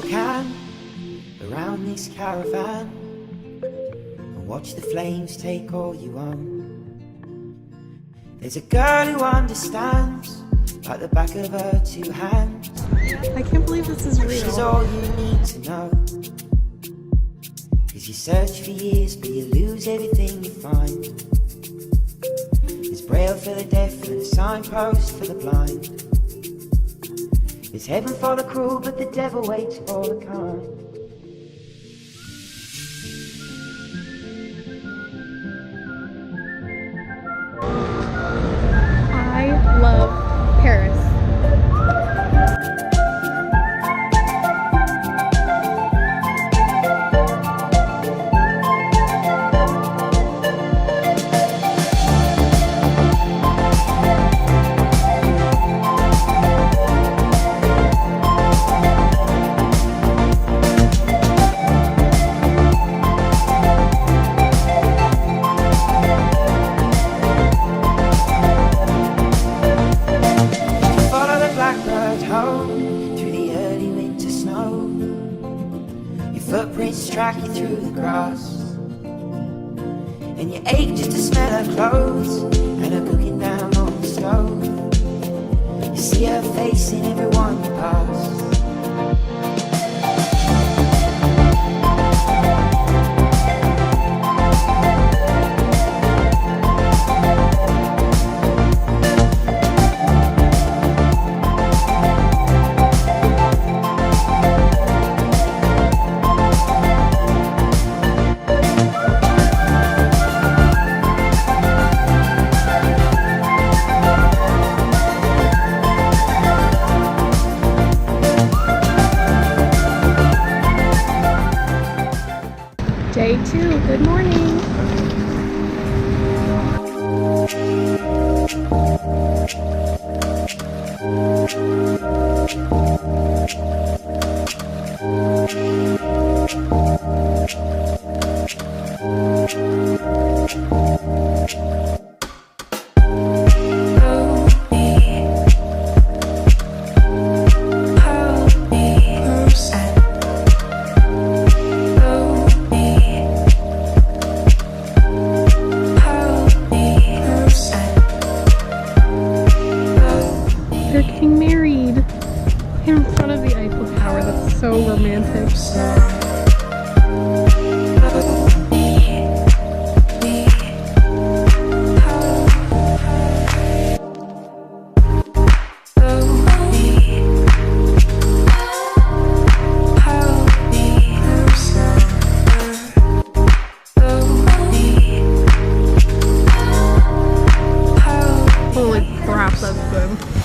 your can around this caravan and watch the flames take all you own. There's a girl who understands like the back of her two hands. I can't believe this is real. She's all you need to know. Cause you search for years but you lose everything you find. There's braille for the deaf and a signpost for the blind. There's heaven for the cruel but the devil waits for the kind. I love Paris. Footprints track you through the grass, and you ache just to smell her clothes and her cooking down on the stove. You see her face in everyone you pass. Day 2, good morning. They're getting married in front of the Eiffel Tower. That's so romantic. Holy crap, that's good.